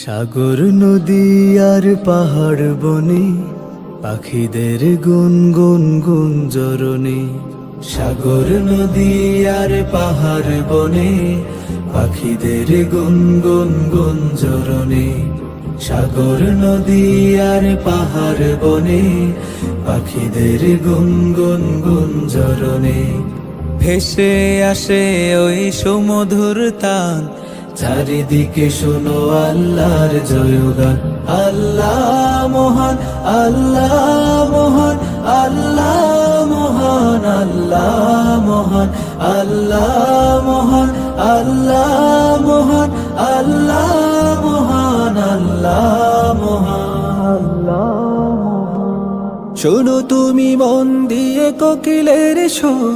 সাগর নদী আর পাহাড় বনে পাখিদের গুনগুন গুঞ্জরণে। সাগর নদী আর পাহাড় বনে পাখিদের গুনগুন গুঞ্জরণে। সাগর নদী আর পাহাড় বনে পাখিদের গুনগুন গুঞ্জরণে। ভেসে আসে ওই সুমধুর তান, চারিদিকে শোনো আল্লাহর জয়গান। আল্লাহ মহান, আল্লাহ মহান, আল্লাহ মহান, আল্লাহ মহান, আল্লাহ মহান, আল্লাহ মহান, আল্লাহ মহান, আল্লাহ মহান, আল্লাহ মহান। শোনো তুমি মন দিয়ে কোকিলের সুর,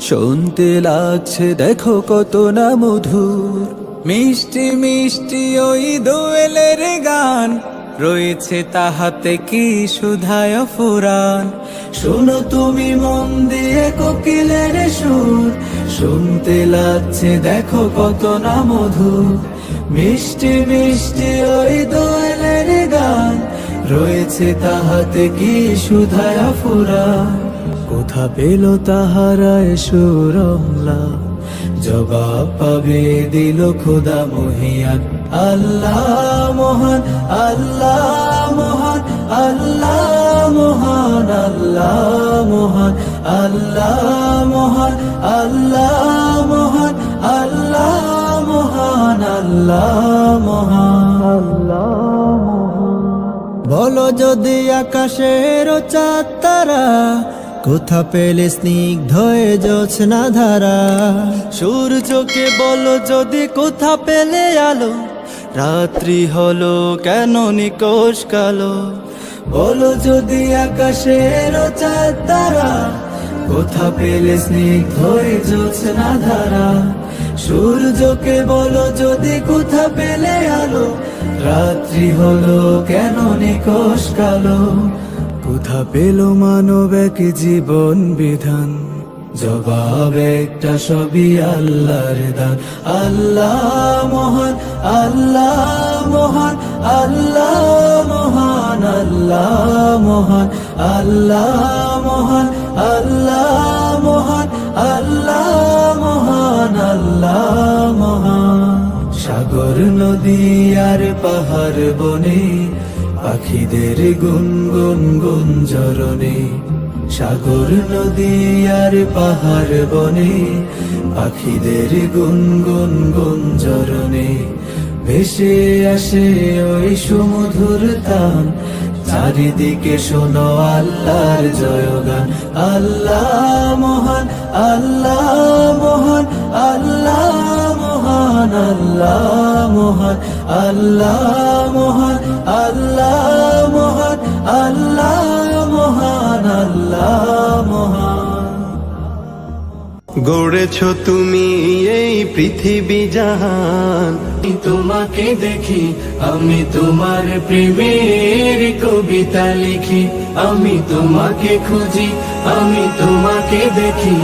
শুনতে লাগছে দেখো কত না মধুর। মিষ্টি মিষ্টি ওই দোয়েলের গান, রয়েছে তাহাতে কি সুধায় ফুরান। শোনো তুমি মন দিয়ে কোকিলের সুর, শুনতে লাগছে দেখো কত না মধুর। মিষ্টি মিষ্টি ওই দোয়েলের গান, রয়েছে তাহাতে কি সুধায় ফুরান। কোথা পেল তাহারায় সুরমলা, জবাব পাবে দিল খোদা মহিয়ান। আল্লাহ মহান, আল্লাহ মহান, আল্লাহ মহান, আল্লাহ মহান, আল্লাহ মহান, আল্লাহ মহান, আল্লাহ মহান, আল্লাহ মহান, আল্লাহ মহান। বলো যদি আকাশের চাঁদ তারা, কোথা পেলে স্নিগ্ধ জোছনা ধারা। সূর্যকে বলো যদি কোথা পেলে আলো, রাত্রি হলো কেন নিকোষ কালো। বলো যদি আকাশের চাঁদ তারা, কোথা পেলে স্নিগ্ধ জোছনা ধারা। সূর্যকে বলো যদি কোথা পেলে আলো, রাত্রি হলো কেন নিকোষ কালো। কোথা পেল মানব এক জীবন বিধান, জবাব একটা সবই আল্লাহর দান। আল্লাহ মহান, আল্লাহ মহান, আল্লাহ মহান, আল্লাহ মহান, আল্লাহ মহান, আল্লাহ মহান, আল্লাহ মহান, আল্লাহ মহান। সাগর নদী আর পাহাড় বনে পাখিদের গুনগুন গুঞ্জরণে। সাগর নদী আর পাহাড় বনে পাখিদের গুনগুন গুঞ্জরণে। ভেসে আসে ওই সুমধুর তান, চারিদিকে শোনো আল্লাহর জয়গান। আল্লাহ মহান, আল্লাহ মহান, আল্লাহ মহান, আল্লাহ মহান, আল্লাহ মহান, আল্লাহ মহান, আল্লাহ মহান, আল্লাহ মহান। গড়েছ তুমি এই পৃথিবী জাহান, তোমাকে দেখি আমি তোমার প্রেমের কবিতা লিখি। আমি তোমাকে খুঁজি, আমি তোমাকে দেখি,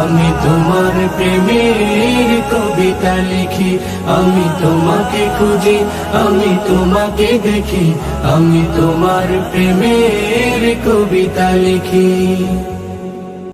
আমি তোমার প্রেমের কবিতা লিখি। আমি তোমাকে খুঁজি, আমি তোমাকে দেখি, আমি তোমার প্রেমের কবিতা লিখি।